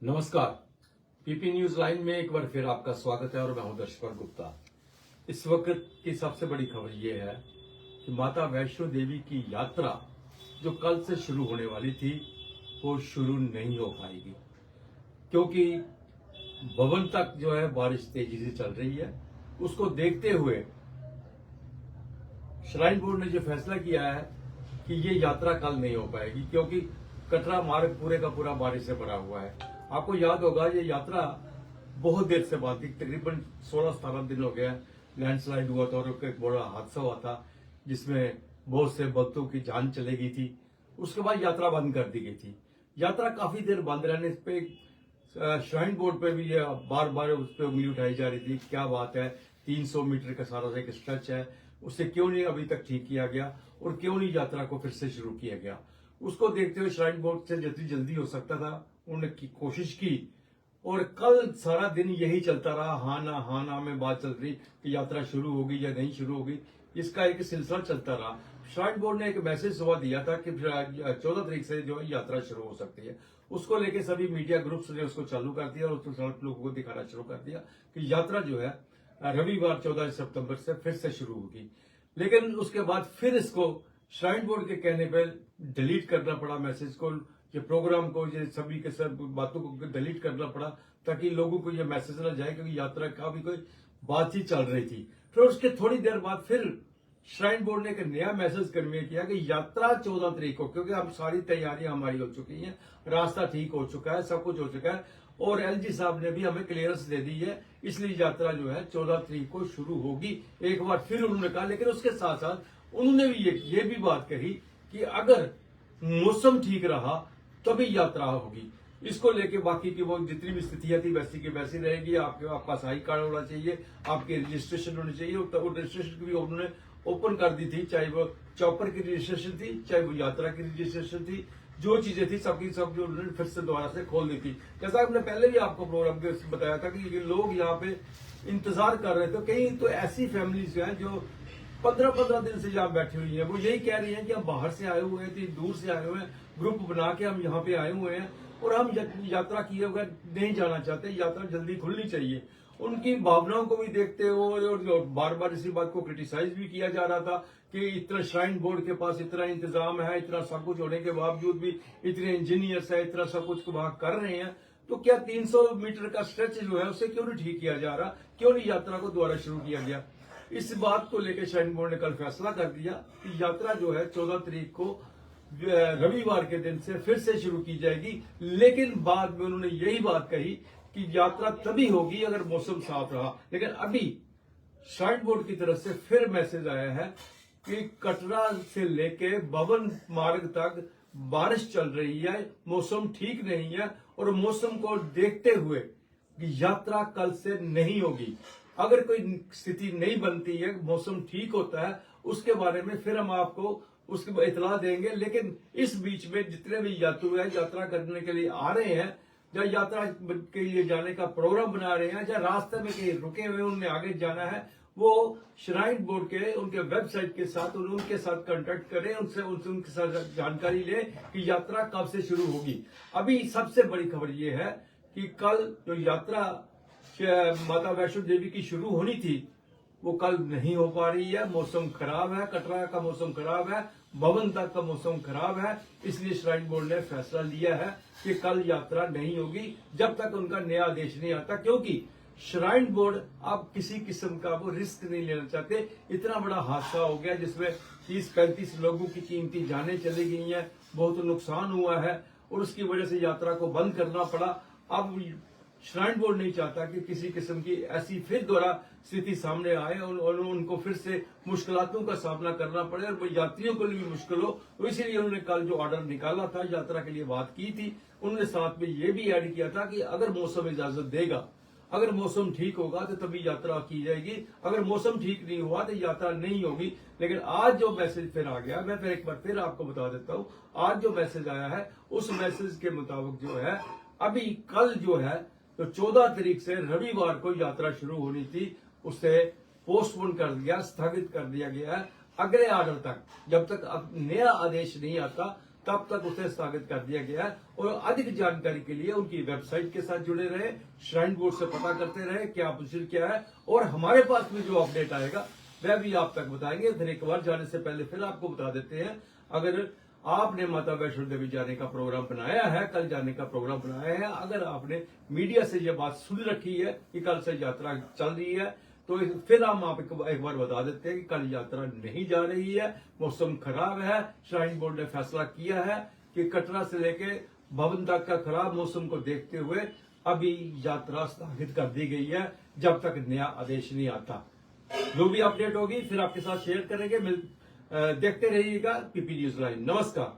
नमस्कार। PP news line में एक बार फिर आपका स्वागत है और मैं हूं दर्शक गुप्ता। इस वक्त की सबसे बड़ी खबर यह है कि माता वैष्णो देवी की यात्रा जो कल से शुरू होने वाली थी वो शुरू नहीं हो पाएगी, क्योंकि भवन तक जो है बारिश तेजी से चल रही है। उसको देखते हुए श्राइन बोर्ड ने जो फैसला किया है कि ये यात्रा कल नहीं हो पाएगी, क्योंकि कटरा मार्ग पूरे का पूरा बारिश से भरा हुआ है। आपको याद होगा ये यात्रा बहुत देर से बाद थी, तकरीबन 16-17 दिन हो गया लैंडस्लाइड हुआ था और एक बड़ा हादसा हुआ था जिसमें बहुत से भक्तों की जान चली गई थी। उसके बाद यात्रा बंद कर दी गई थी। यात्रा काफी देर बंद रहने पे श्राइन बोर्ड पे भी बार बार उस पर उंगली उठाई जा रही थी। क्या बात है, 300 मीटर का सारा एक स्ट्रेच है, उसे क्यों नहीं अभी तक ठीक किया गया और क्यों नहीं यात्रा को फिर से शुरू किया गया। उसको देखते हुए श्राइन बोर्ड से जितनी जल्दी हो सकता था उन्होंने कोशिश की और कल सारा दिन यही चलता रहा। हाँ ना में बात चल रही कि यात्रा शुरू होगी या नहीं शुरू होगी, इसका एक सिलसिला चलता रहा। श्राइन बोर्ड ने एक मैसेज सुबह दिया था कि 14 तारीख से जो है यात्रा शुरू हो सकती है। उसको लेके सभी मीडिया ग्रुप्स ने उसको चालू कर दिया और उसको लोगों को दिखाना शुरू कर दिया कि यात्रा जो है रविवार 14 सितंबर से फिर से शुरू होगी। लेकिन उसके बाद फिर इसको श्राइन बोर्ड के कहने पर डिलीट करना पड़ा मैसेज को, ये प्रोग्राम को, ये सभी के सब बातों को डिलीट करना पड़ा ताकि लोगों को ये मैसेज ना जाए, क्योंकि यात्रा का भी कोई बातचीत चल रही थी। फिर उसके थोड़ी देर बाद फिर श्राइन बोर्ड ने एक नया मैसेज कन्वे किया कि यात्रा 14 तारीख को, क्योंकि अब सारी तैयारियां हमारी हो चुकी हैं, रास्ता ठीक हो चुका है, सब कुछ हो चुका है और एलजी साहब ने भी हमें क्लियरेंस दे दी है, इसलिए यात्रा जो है 14 तारीख को शुरू होगी। एक बार फिर उन्होंने कहा, लेकिन उसके साथ साथ उन्होंने भी ये भी बात कही कि अगर मौसम ठीक रहा तभी यात्रा होगी। इसको लेके बाकी की वो जितनी भी स्थितियां थी वैसी की वैसी रहेगी। आपके पास आई कार्ड होना चाहिए, आपके रजिस्ट्रेशन होनी चाहिए और रजिस्ट्रेशन की भी उन्होंने ओपन कर दी थी, चाहे वो चॉपर की रजिस्ट्रेशन थी, चाहे वो यात्रा की रजिस्ट्रेशन थी, जो चीजें थी सबकी सब जो उन्होंने फिर से दोबारा से खोल दी थी। जैसा हमने पहले भी आपको प्रोग्राम के बताया था कि ये लोग यहाँ पे इंतजार कर रहे थे। कई तो ऐसी फैमिलीज हैं जो 15-15 दिन से यहाँ बैठी हुई है, वो यही कह रही हैं कि हम बाहर से आए हुए थे, दूर से आए हुए हैं, ग्रुप बना के हम यहाँ पे आए हुए हैं और हम यात्रा किए बगैर नहीं जाना चाहते, यात्रा जल्दी खुलनी चाहिए। उनकी भावनाओं को भी देखते हो और बार बार इसी बात को क्रिटिसाइज भी किया जा रहा था कि इतना श्राइन बोर्ड के पास इतना इंतजाम है, इतना सब कुछ होने के बावजूद भी इतने इंजीनियर्स है, इतना सब कुछ वहां कर रहे हैं, तो क्या 300 मीटर का स्ट्रेच जो है उसे क्यों नहीं ठीक किया जा रहा, क्यों नहीं यात्रा को दोबारा शुरू किया गया। इस बात को लेकर श्राइन बोर्ड ने कल फैसला कर दिया कि यात्रा जो है 14 तारीख को रविवार के दिन से फिर से शुरू की जाएगी। लेकिन बाद में उन्होंने यही बात कही कि यात्रा तभी होगी अगर मौसम साफ रहा। लेकिन अभी श्राइन बोर्ड की तरफ से फिर मैसेज आया है कि कटरा से लेके भवन मार्ग तक बारिश चल रही है, मौसम ठीक नहीं है और मौसम को देखते हुए यात्रा कल से नहीं होगी। अगर कोई स्थिति नहीं बनती है, मौसम ठीक होता है, उसके बारे में फिर हम आपको उसकी इतला देंगे। लेकिन इस बीच में जितने भी यात्रु हैं, यात्रा करने के लिए आ रहे हैं, या यात्रा के लिए जाने का प्रोग्राम बना रहे हैं, या रास्ते में कहीं रुके हुए उन्हें आगे जाना है, वो श्राइन बोर्ड के उनके वेबसाइट के साथ उनके साथ कांटेक्ट करें, उनके साथ जानकारी लें कि यात्रा कब से शुरू होगी। अभी सबसे बड़ी खबर ये है कि कल जो यात्रा माता वैष्णो देवी की शुरू होनी थी वो कल नहीं हो पा रही है। मौसम खराब है, कटरा का मौसम खराब है, भवन तक का मौसम खराब है, इसलिए श्राइन बोर्ड ने फैसला लिया है कि कल यात्रा नहीं होगी जब तक उनका नया आदेश नहीं आता, क्योंकि श्राइन बोर्ड अब किसी किस्म का वो रिस्क नहीं लेना चाहते। इतना बड़ा हादसा हो गया जिसमें 30-35 लोगों की कीमती जानें चली गई हैं, बहुत नुकसान हुआ है और उसकी वजह से यात्रा को बंद करना पड़ा। अब श्राइन बोर्ड नहीं चाहता कि किसी किस्म की ऐसी फिर दोबारा स्थिति सामने आए और उनको फिर से मुश्किलों का सामना करना पड़े और यात्रियों को भी मुश्किल हो। तो इसीलिए उन्होंने कल जो ऑर्डर निकाला था, यात्रा के लिए बात की थी, उन्होंने साथ में ये भी ऐड किया था कि अगर मौसम इजाजत देगा, अगर मौसम ठीक होगा तो तभी यात्रा की जाएगी, अगर मौसम ठीक नहीं हुआ तो यात्रा नहीं होगी। लेकिन आज जो मैसेज फिर आ गया, मैं फिर एक बार फिर आपको बता देता हूँ, आज जो मैसेज आया है उस मैसेज के मुताबिक जो है अभी कल जो है तो 14 तारीख से रविवार को यात्रा शुरू होनी थी, उसे पोस्टपोन कर दिया, स्थगित कर दिया गया है अगले ऑर्डर तक। जब तक अब नया आदेश नहीं आता तब तक उसे स्थगित कर दिया गया है। और अधिक जानकारी के लिए उनकी वेबसाइट के साथ जुड़े रहे, श्राइन बोर्ड से पता करते रहे क्या पोजीशन क्या है, और हमारे पास भी जो अपडेट आएगा वह भी आप तक बताएंगे। फिर एक बार जाने से पहले फिर आपको बता देते हैं, अगर आपने माता वैष्णो देवी जाने का प्रोग्राम बनाया है, कल जाने का प्रोग्राम बनाया है, अगर आपने मीडिया से यह बात सुन रखी है कि कल से यात्रा चल रही है, तो फिर हम आपको एक बार बता देते हैं कि कल यात्रा नहीं जा रही है, मौसम खराब है। श्राइन बोर्ड ने फैसला किया है कि कटरा से लेके भवन तक का खराब मौसम को देखते हुए अभी यात्रा स्थगित कर दी गई है, जब तक नया आदेश नहीं आता। जो भी अपडेट होगी फिर आपके साथ शेयर करेंगे। देखते रहिएगा पीपी न्यूज लाइव। नमस्कार।